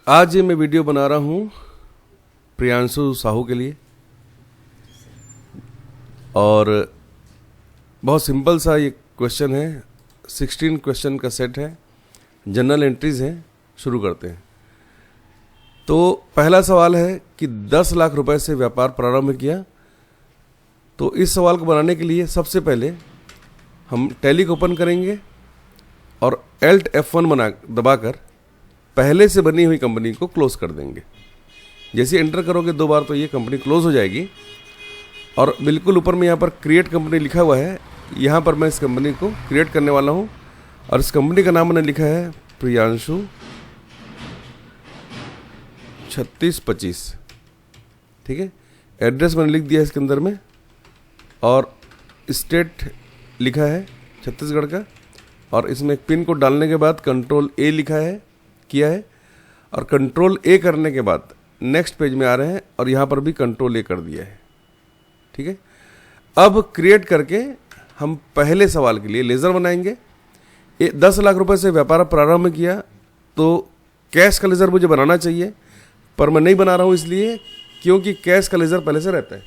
आज ये मैं वीडियो बना रहा हूँ प्रियांशु साहू के लिए और बहुत सिंपल सा ये क्वेश्चन है। 16 क्वेश्चन का सेट है, जनरल एंट्रीज हैं। शुरू करते हैं। तो पहला सवाल है कि 10 लाख रुपए से व्यापार प्रारंभ किया। तो इस सवाल को बनाने के लिए सबसे पहले हम टैली को ओपन करेंगे और Alt F1 दबाकर पहले से बनी हुई कंपनी को क्लोज कर देंगे। जैसे एंटर करोगे 2 बार तो ये कंपनी क्लोज हो जाएगी और बिल्कुल ऊपर में यहाँ पर क्रिएट कंपनी लिखा हुआ है। यहाँ पर मैं इस कंपनी को क्रिएट करने वाला हूँ और इस कंपनी का नाम मैंने लिखा है प्रियांशु 3625। ठीक है, एड्रेस मैंने लिख दिया है इसके अंदर में और स्टेट लिखा है छत्तीसगढ़ का और इसमें एक पिन कोड डालने के बाद कंट्रोल A लिखा है किया है और कंट्रोल A करने के बाद नेक्स्ट पेज में आ रहे हैं और यहाँ पर भी कंट्रोल A कर दिया है। ठीक है, अब क्रिएट करके हम पहले सवाल के लिए लेज़र बनाएंगे। 10 लाख रुपए से व्यापार प्रारंभ किया तो कैश का लेज़र मुझे बनाना चाहिए, पर मैं नहीं बना रहा हूँ इसलिए क्योंकि कैश का लेज़र पहले से रहता है।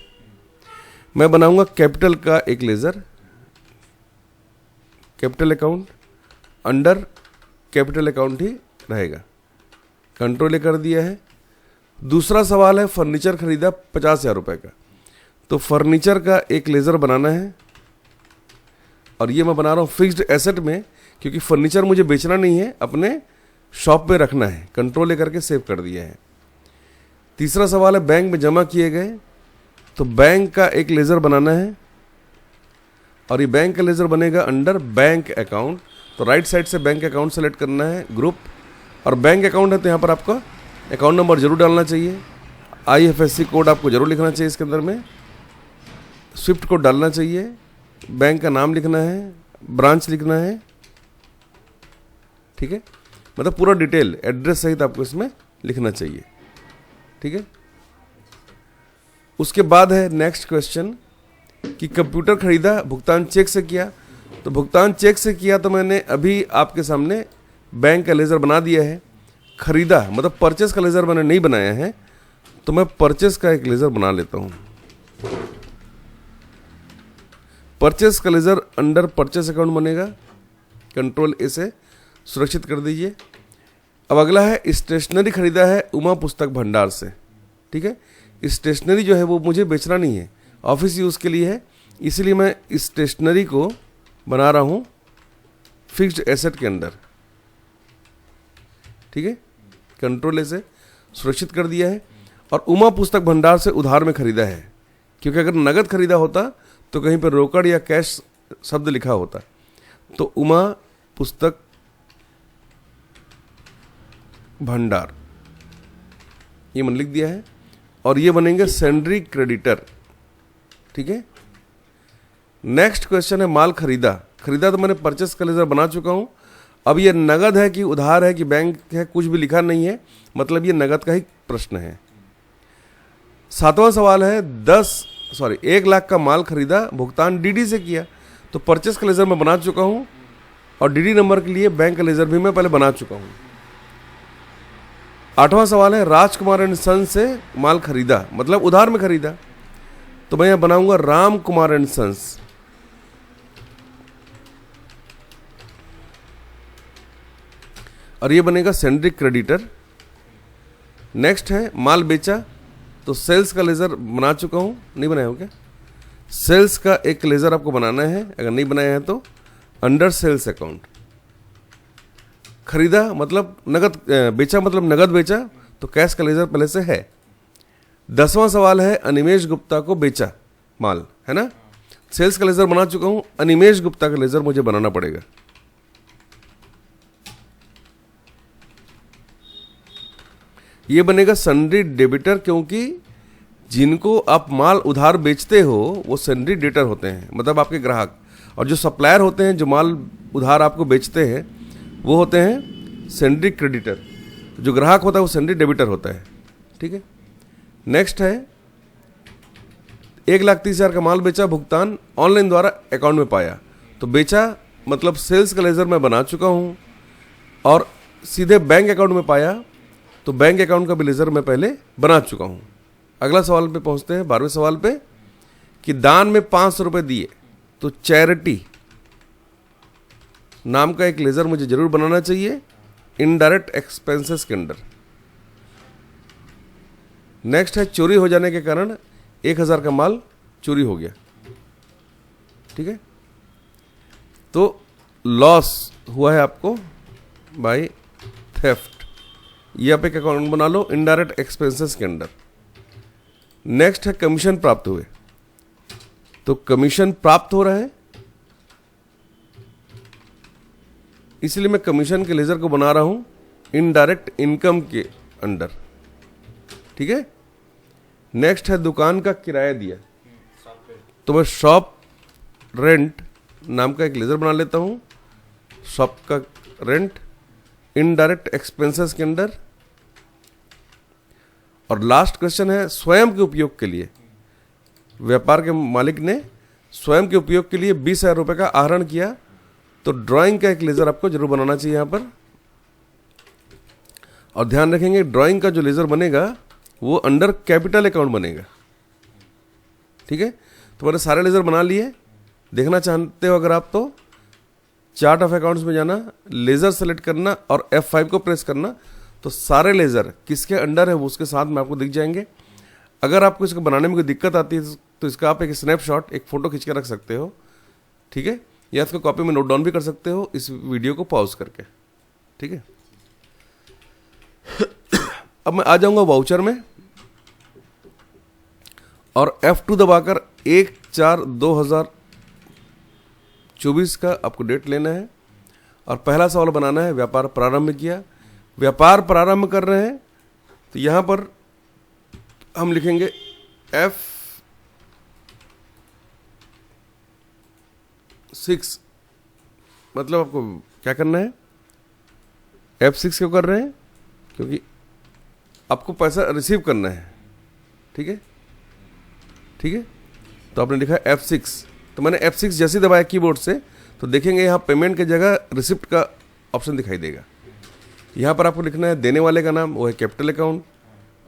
मैं बनाऊंगा कैपिटल का एक ledger, capital account, under capital account ही रहेगा। कंट्रोल A कर दिया है। दूसरा सवाल है फर्नीचर खरीदा 50,000 रुपये का, तो फर्नीचर का एक लेज़र बनाना है और ये मैं बना रहा हूँ फिक्स्ड एसेट में क्योंकि फर्नीचर मुझे बेचना नहीं है, अपने शॉप में रखना है। कंट्रोल A करके सेव कर दिया है। तीसरा सवाल है बैंक में जमा किए गए, तो बैंक का एक लेज़र बनाना है और ये बैंक का लेज़र बनेगा अंडर बैंक अकाउंट। तो राइट साइड से बैंक अकाउंट सेलेक्ट करना है, ग्रुप, और बैंक अकाउंट है तो यहाँ पर आपका अकाउंट नंबर जरूर डालना चाहिए। IFSC कोड आपको जरूर लिखना चाहिए इसके अंदर में, स्विफ्ट कोड डालना चाहिए, बैंक का नाम लिखना है, ब्रांच लिखना है। ठीक है, मतलब पूरा डिटेल एड्रेस सहित आपको इसमें लिखना चाहिए। ठीक है, उसके बाद है नेक्स्ट क्वेश्चन कि कंप्यूटर खरीदा, भुगतान चेक से किया। तो भुगतान चेक से किया तो मैंने अभी आपके सामने बैंक का लेज़र बना दिया है। खरीदा मतलब परचेस का लेज़र मैंने नहीं बनाया है, तो मैं परचेस का एक लेज़र बना लेता हूँ। परचेस का लेज़र अंडर परचेस अकाउंट बनेगा, कंट्रोल A से सुरक्षित कर दीजिए। अब अगला है स्टेशनरी खरीदा है उमा पुस्तक भंडार से। ठीक है, स्टेशनरी जो है वो मुझे बेचना नहीं है, ऑफिस यूज़ के लिए है, इसीलिए मैं स्टेशनरी को बना रहा हूँ फिक्स्ड एसेट के अंदर। ठीक है, कंट्रोल A से सुरक्षित कर दिया है और उमा पुस्तक भंडार से उधार में खरीदा है, क्योंकि अगर नगद खरीदा होता तो कहीं पर रोकड़ या कैश शब्द लिखा होता। तो उमा पुस्तक भंडार ये मैंने लिख दिया है और ये बनेंगे सेंड्री क्रेडिटर। ठीक है, नेक्स्ट क्वेश्चन है माल खरीदा। खरीदा तो मैंने परचेस का लेज़र बना चुका हूं। अब ये नगद है कि उधार है कि बैंक है, कुछ भी लिखा नहीं है, मतलब ये नगद का ही प्रश्न है। 7वां सवाल है 1 लाख का माल खरीदा, भुगतान DD से किया। तो परचेस का लेज़र मैं बना चुका हूं और DD नंबर के लिए बैंक का लेज़र भी मैं पहले बना चुका हूं। 8वां सवाल है राजकुमार एंड सन से माल खरीदा, मतलब उधार में खरीदा। तो मैं यहां बनाऊंगा राम कुमार एंड सन्स। और ये बनेगा सेंड्री क्रेडिटर। नेक्स्ट है माल बेचा, तो सेल्स का लेज़र बना चुका हूं, नहीं बनाया हो क्या? सेल्स का एक लेज़र आपको बनाना है, अगर नहीं बनाया है तो अंडर सेल्स अकाउंट। खरीदा मतलब नगद, बेचा मतलब नगद बेचा, तो कैश का लेज़र पहले से है। 10वां सवाल है अनिमेश गुप्ता को बेचा माल, है ना? सेल्स का लेज़र बना चुका हूं, अनिमेश गुप्ता का लेज़र मुझे बनाना पड़ेगा। ये बनेगा सन्ड्री डेबिटर, क्योंकि जिनको आप माल उधार बेचते हो वो सन्ड्री डेटर होते हैं, मतलब आपके ग्राहक, और जो सप्लायर होते हैं जो माल उधार आपको बेचते हैं वो होते हैं सन्ड्री क्रेडिटर। जो ग्राहक होता है वो सन्ड्री डेबिटर होता है। ठीक है, नेक्स्ट है 1,30,000 का माल बेचा, भुगतान ऑनलाइन द्वारा अकाउंट में पाया। तो बेचा मतलब सेल्स का लेज़र मैं बना चुका हूँ और सीधे बैंक अकाउंट में पाया तो बैंक अकाउंट का भी लेजर मैं पहले बना चुका हूं। अगला सवाल पे पहुंचते हैं, 12वें सवाल पे, कि दान में 500 रुपए दिए तो चैरिटी नाम का एक लेजर मुझे जरूर बनाना चाहिए इनडायरेक्ट एक्सपेंसेस के अंडर। नेक्स्ट है चोरी हो जाने के कारण 1000 का माल चोरी हो गया, ठीक है, तो लॉस हुआ है आपको बाय थेफ्ट, ये आप एक अकाउंट बना लो इनडायरेक्ट एक्सपेंसेस के अंडर। नेक्स्ट है कमीशन प्राप्त हुए, तो कमीशन प्राप्त हो रहा है इसलिए मैं कमीशन के लेजर को बना रहा हूं इनडायरेक्ट इनकम के अंडर, ठीक है। नेक्स्ट है दुकान का किराया दिया, तो मैं शॉप रेंट नाम का एक लेजर बना लेता हूं, शॉप का रेंट इनडायरेक्ट एक्सपेंसेस के अंडर। और लास्ट क्वेश्चन है स्वयं के उपयोग के लिए, व्यापार के मालिक ने स्वयं के उपयोग के लिए 20,000 रुपए का आहरण किया, तो ड्राइंग का एक लेजर आपको जरूर बनाना चाहिए यहां पर। और ध्यान रखेंगे ड्राइंग का जो लेजर बनेगा वो अंडर कैपिटल अकाउंट बनेगा, ठीक है। तो मैंने सारे लेजर बना लिए, देखना चाहते हो अगर आप तो चार्ट ऑफ अकाउंट्स में जाना, लेजर सेलेक्ट करना और F5 को प्रेस करना, तो सारे लेजर किसके अंडर है वो उसके साथ में आपको दिख जाएंगे। अगर आपको इसको बनाने में कोई दिक्कत आती है तो इसका आप एक स्नैपशॉट, एक फोटो खींच के रख सकते हो, ठीक है, या इसको कॉपी में नोट डाउन भी कर सकते हो इस वीडियो को पॉज करके, ठीक है। अब मैं आ जाऊंगा वाउचर में और F2 दबाकर 1/4/2024 का आपको डेट लेना है और पहला सवाल बनाना है व्यापार प्रारंभ किया। व्यापार प्रारंभ कर रहे हैं तो यहां पर हम लिखेंगे F6, मतलब आपको क्या करना है, F6 क्यों कर रहे हैं, क्योंकि आपको पैसा रिसीव करना है, ठीक है, ठीक है। तो आपने लिखा F6, तो मैंने F6 जैसे दबाया कीबोर्ड से तो देखेंगे यहाँ पेमेंट की जगह रिसिप्ट का ऑप्शन दिखाई देगा। यहाँ पर आपको लिखना है देने वाले का नाम, वो है कैपिटल अकाउंट,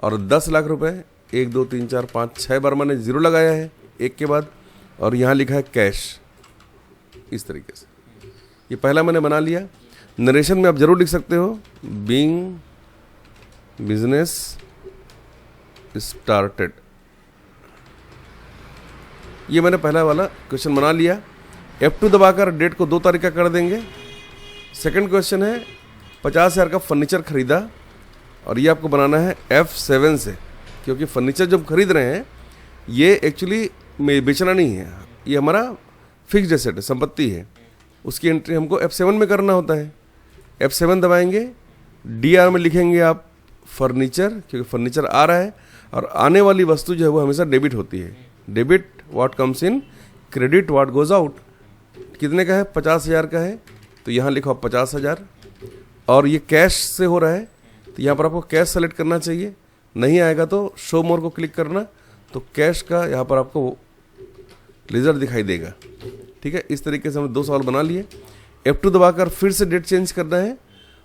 और 10 लाख रुपए 1 2 3 4 5 6 बार मैंने जीरो लगाया है एक के बाद, और यहाँ लिखा है कैश, इस तरीके से। ये पहला मैंने बना लिया। नरेशन में आप जरूर लिख सकते हो बीइंग बिजनेस स्टार्टेड, ये मैंने पहला वाला क्वेश्चन बना लिया। F2 दबाकर डेट को 2 तारीख का कर देंगे। सेकंड क्वेश्चन है 50,000 का फर्नीचर खरीदा, और ये आपको बनाना है F7 से, क्योंकि फर्नीचर जब खरीद रहे हैं ये एक्चुअली बेचना नहीं है, ये हमारा फिक्स्ड एसेट है, संपत्ति है, उसकी एंट्री हमको F7 में करना होता है। F7 दबाएंगे, DR में लिखेंगे आप फर्नीचर, क्योंकि फर्नीचर आ रहा है और आने वाली वस्तु जो है वो हमेशा डेबिट होती है। Debit what comes in, credit what goes out. कितने का है, 50,000 का है, तो यहाँ लिखो 50,000, और ये कैश से हो रहा है तो यहाँ पर आपको कैश सेलेक्ट करना चाहिए, नहीं आएगा तो शो मोर को क्लिक करना, तो कैश का यहाँ पर आपको लेजर दिखाई देगा, ठीक है। इस तरीके से हमने 2 सवाल बना लिए। F2 दबाकर फिर से डेट चेंज करना है।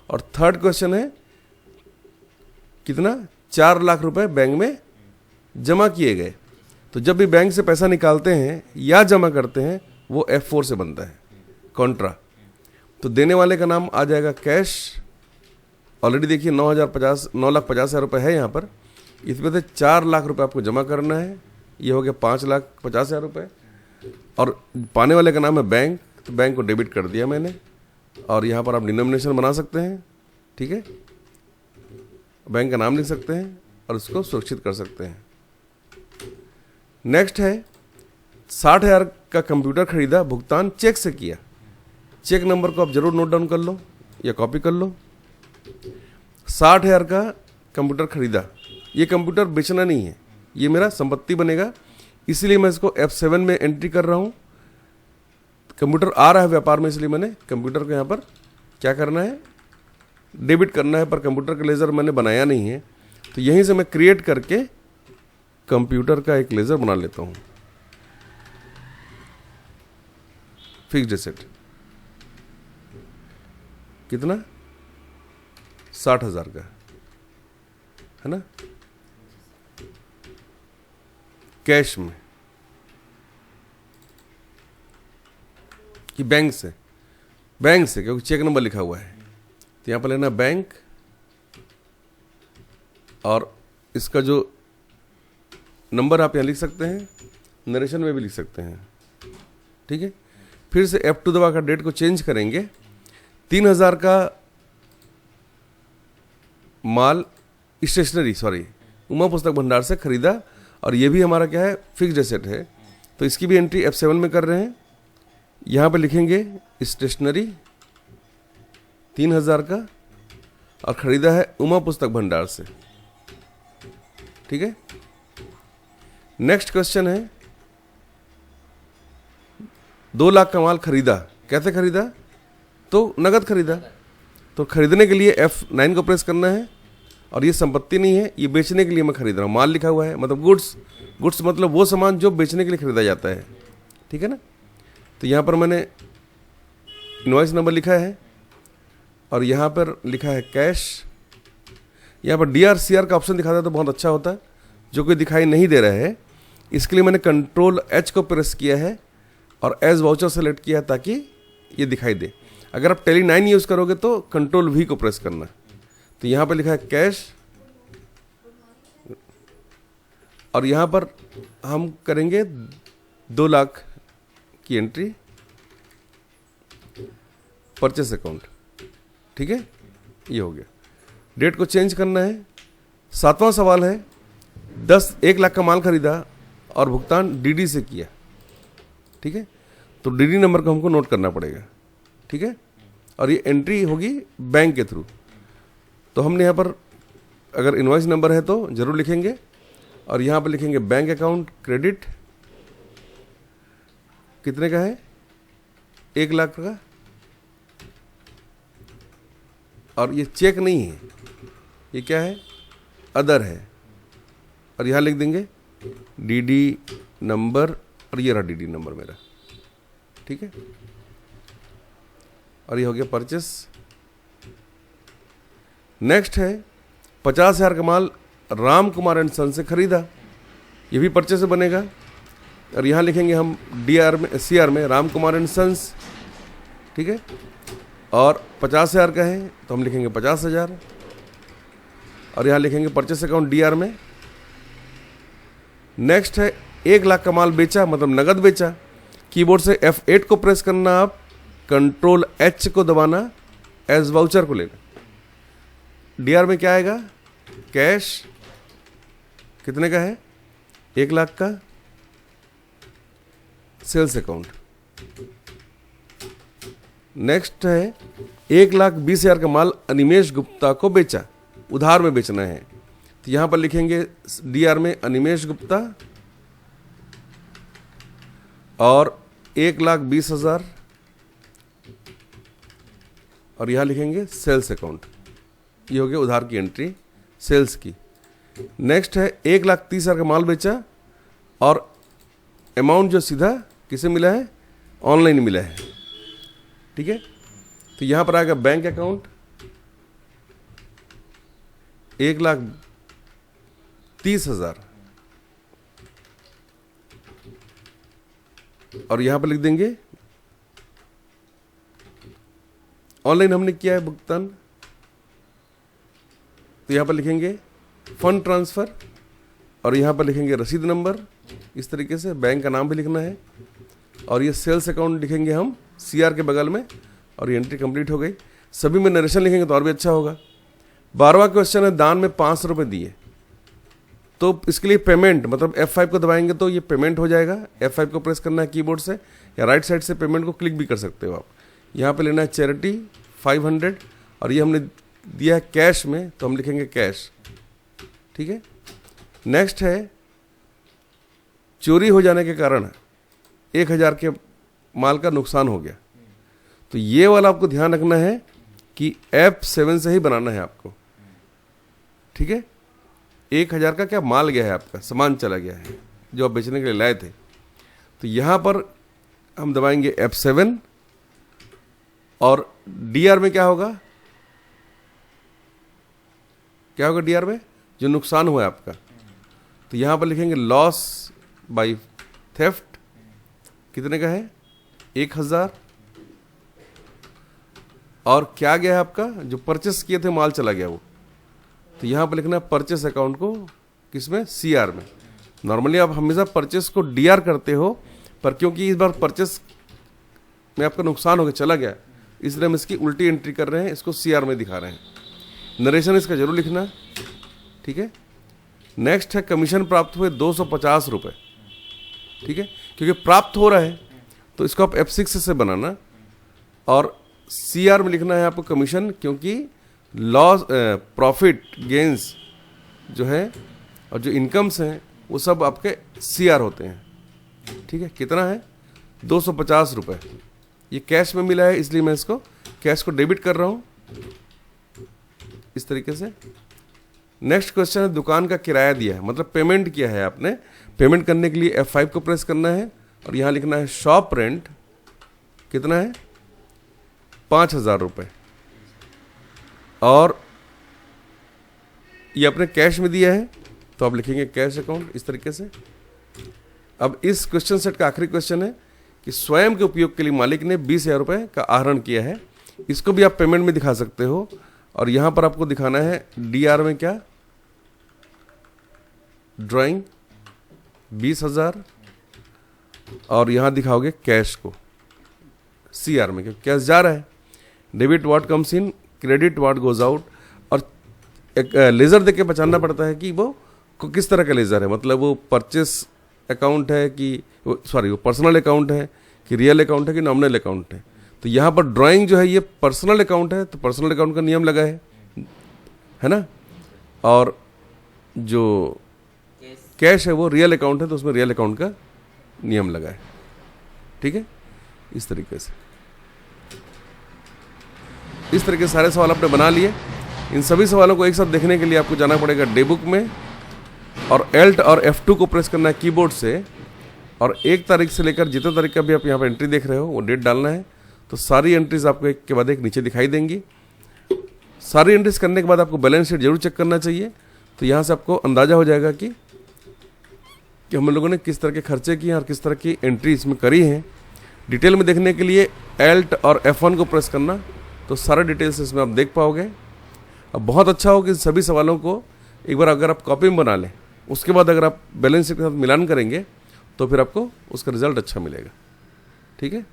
और थर्ड क्वेश्चन है कितना, 4 लाख रुपए बैंक में जमा किए गए, तो जब भी बैंक से पैसा निकालते हैं या जमा करते हैं वो F4 से बनता है, कॉन्ट्रा। तो देने वाले का नाम आ जाएगा कैश, ऑलरेडी देखिए 9,50,000 रुपये है यहाँ पर, इसमें से 4 लाख रुपए आपको जमा करना है, ये हो गया 5,50,000 रुपये, और पाने वाले का नाम है बैंक, तो बैंक को डेबिट कर दिया मैंने, और यहाँ पर आप डिनोमिनेशन बना सकते हैं, ठीक है, बैंक का नाम लिख सकते हैं और उसको सुरक्षित कर सकते हैं। नेक्स्ट है 60,000 का कंप्यूटर खरीदा, भुगतान चेक से किया। चेक नंबर को आप जरूर नोट डाउन कर लो या कॉपी कर लो। 60,000 का कंप्यूटर खरीदा, ये कंप्यूटर बेचना नहीं है, ये मेरा संपत्ति बनेगा, इसलिए मैं इसको F7 में एंट्री कर रहा हूं। कंप्यूटर आ रहा है व्यापार में, इसलिए मैंने कंप्यूटर को यहाँ पर क्या करना है, डेबिट करना है, पर कंप्यूटर का लेजर मैंने बनाया नहीं है, तो यहीं से मैं क्रिएट करके कंप्यूटर का एक लेजर बना लेता हूं, फिक्स्ड एसेट। कितना, 60,000 का, है ना, कैश में कि बैंक से, बैंक से क्योंकि चेक नंबर लिखा हुआ है, तो यहाँ पर लेना बैंक और इसका जो नंबर आप यहाँ लिख सकते हैं, नरेशन में भी लिख सकते हैं, ठीक है। फिर से F2 दबा कर डेट को चेंज करेंगे। 3000 का माल स्टेशनरी उमा पुस्तक भंडार से खरीदा और ये भी हमारा क्या है, फिक्स्ड एसेट है, तो इसकी भी एंट्री F7 में कर रहे हैं। यहाँ पे लिखेंगे स्टेशनरी 3000 का और खरीदा है उमा पुस्तक भंडार से, ठीक है। नेक्स्ट क्वेश्चन है 2 लाख का माल खरीदा, कैसे खरीदा, तो नगद खरीदा, तो खरीदने के लिए F9 को प्रेस करना है और ये संपत्ति नहीं है, ये बेचने के लिए मैं खरीद रहा हूँ, माल लिखा हुआ है मतलब गुड्स, गुड्स मतलब वो सामान जो बेचने के लिए खरीदा जाता है, ठीक है ना। तो यहाँ पर मैंने इनवॉइस नंबर लिखा है और यहाँ पर लिखा है कैश। यहाँ पर DRCR का ऑप्शन दिखाता है तो बहुत अच्छा होता है, जो कोई दिखाई नहीं दे रहा है, इसके लिए मैंने Ctrl+H को प्रेस किया है और एज वाउचर सेलेक्ट किया है ताकि ये दिखाई दे। अगर आप Tally 9 यूज़ करोगे तो Ctrl+V को प्रेस करना। तो यहाँ पर लिखा है कैश और यहाँ पर हम करेंगे 2 लाख की एंट्री परचेस अकाउंट, ठीक है, ये हो गया। डेट को चेंज करना है। 7वां सवाल है 1 लाख का माल खरीदा और भुगतान DD से किया, ठीक है, तो DD नंबर को हमको नोट करना पड़ेगा, ठीक है, और ये एंट्री होगी बैंक के थ्रू। तो हमने यहाँ पर अगर इनवॉइस नंबर है तो जरूर लिखेंगे और यहाँ पर लिखेंगे बैंक अकाउंट क्रेडिट, कितने का है, 1 लाख का, और ये चेक नहीं है, ये क्या है, अदर है, और यहाँ लिख देंगे DD नंबर और ये रहा DD नंबर मेरा, ठीक है, और ये हो गया परचेस। नेक्स्ट है 50,000 का माल राम कुमार एंड सन से खरीदा, ये भी परचेस से बनेगा और यहाँ लिखेंगे हम DR में CR में राम कुमार एंड सन्स, ठीक है, और 50,000 का है तो हम लिखेंगे 50,000 और यहाँ लिखेंगे परचेस अकाउंट DR में। नेक्स्ट है 1 लाख का माल बेचा मतलब नगद बेचा, कीबोर्ड से F8 को प्रेस करना, आप Ctrl+H को दबाना, एज वाउचर को लेना। DR में क्या आएगा, कैश, कितने का है, 1 लाख का, सेल्स अकाउंट। नेक्स्ट है 1,20,000 का माल अनिमेश गुप्ता को बेचा, उधार में बेचना है, तो यहां पर लिखेंगे DR में अनिमेश गुप्ता और 1,20,000 और यहां लिखेंगे सेल्स अकाउंट। ये हो गया उधार की एंट्री सेल्स की। नेक्स्ट है 1,30,000 का माल बेचा और अमाउंट जो सीधा किसे मिला है, ऑनलाइन मिला है, ठीक है, तो यहां पर आएगा बैंक अकाउंट 1,30,000 और यहां पर लिख देंगे ऑनलाइन हमने किया है भुगतान, तो यहां पर लिखेंगे फंड ट्रांसफर और यहां पर लिखेंगे रसीद नंबर, इस तरीके से बैंक का नाम भी लिखना है और ये सेल्स अकाउंट लिखेंगे हम CR के बगल में और ये एंट्री कंप्लीट हो गई। सभी में नरेशन लिखेंगे तो और भी अच्छा होगा। 12वां क्वेश्चन है दान में 500 रुपये दिए, तो इसके लिए पेमेंट मतलब F5 को दबाएंगे तो ये पेमेंट हो जाएगा। F5 को प्रेस करना है कीबोर्ड से या राइट साइड से पेमेंट को क्लिक भी कर सकते हो आप। यहाँ पे लेना है चैरिटी 500 और ये हमने दिया है कैश में तो हम लिखेंगे कैश, ठीक है। नेक्स्ट है चोरी हो जाने के कारण 1,000 के माल का नुकसान हो गया, तो ये वाला आपको ध्यान रखना है कि F7 से ही बनाना है आपको, ठीक है। 1,000 का क्या माल गया है, आपका सामान चला गया है जो आप बेचने के लिए लाए थे, तो यहां पर हम दबाएंगे F7 और DR में क्या होगा, क्या होगा DR में जो नुकसान हुआ है आपका, तो यहाँ पर लिखेंगे लॉस बाई थेफ्ट, कितने का है 1000। और क्या गया है आपका, जो परचेस किए थे माल चला गया वो, तो यहाँ पर लिखना है परचेस अकाउंट को किसमें, सीआर में। नॉर्मली आप हमेशा परचेस को डीआर करते हो, पर क्योंकि इस बार परचेस में आपका नुकसान हो गया, चला गया, इसलिए हम इसकी उल्टी एंट्री कर रहे हैं, इसको सीआर में दिखा रहे हैं। नरेशन इसका जरूर लिखना, ठीक है। नेक्स्ट है कमीशन प्राप्त हुए 250 रुपये, ठीक है, क्योंकि प्राप्त हो रहा है तो इसको आप F6 से बनाना, और सीआर में लिखना है आपको कमीशन, क्योंकि लॉस प्रॉफिट गेंस जो है और जो इनकम्स हैं वो सब आपके सीआर होते हैं, ठीक है। कितना है 250 रुपये, ये कैश में मिला है इसलिए मैं इसको कैश को डेबिट कर रहा हूँ इस तरीके से। नेक्स्ट क्वेश्चन है दुकान का किराया दिया है, मतलब पेमेंट किया है आपने, पेमेंट करने के लिए F5 को प्रेस करना है और यहाँ लिखना है शॉप रेंट, कितना है 5000 रुपये, और ये आपने कैश में दिया है तो आप लिखेंगे कैश अकाउंट इस तरीके से। अब इस क्वेश्चन सेट का आखिरी क्वेश्चन है कि स्वयं के उपयोग के लिए मालिक ने 20,000 रुपये का आहरण किया है, इसको भी आप पेमेंट में दिखा सकते हो, और यहाँ पर आपको दिखाना है डीआर में क्या, ड्राइंग 20,000, और यहाँ दिखाओगे कैश को सीआर में, क्योंकि कैश जा रहा है। Debit what comes in, credit what goes out, और एक लेजर देके पहचानना पड़ता है कि वो किस तरह का लेजर है, मतलब वो परचेस अकाउंट है कि वो पर्सनल अकाउंट है कि रियल अकाउंट है कि नॉमिनल अकाउंट है। तो यहाँ पर ड्राइंग जो है ये पर्सनल अकाउंट है, तो पर्सनल अकाउंट का नियम लगा है ना, और जो कैश है वो रियल अकाउंट है तो उसमें रियल अकाउंट का नियम लगा है, ठीक है। इस तरीके से सारे सवाल आपने बना लिए। इन सभी सवालों को एक साथ देखने के लिए आपको जाना पड़ेगा डे बुक में, और एल्ट और F2 को प्रेस करना है कीबोर्ड से, और 1 तारीख से लेकर जितने तारीख का भी आप यहाँ पर एंट्री देख रहे हो वो डेट डालना है। तो सारी एंट्रीज आपको एक के बाद एक नीचे दिखाई देंगी। सारी एंट्रीज करने के बाद आपको बैलेंस शीट जरूर चेक करना चाहिए, तो यहाँ से आपको अंदाजा हो जाएगा कि हम लोगों ने किस तरह के खर्चे किए और किस तरह की एंट्री इसमें करी है। डिटेल में देखने के लिए एल्ट और F1 को प्रेस करना, तो सारा डिटेल्स इसमें आप देख पाओगे। अब बहुत अच्छा हो कि सभी सवालों को एक बार अगर आप कॉपी में बना लें, उसके बाद अगर आप बैलेंस शीट के साथ मिलान करेंगे तो फिर आपको उसका रिजल्ट अच्छा मिलेगा, ठीक है।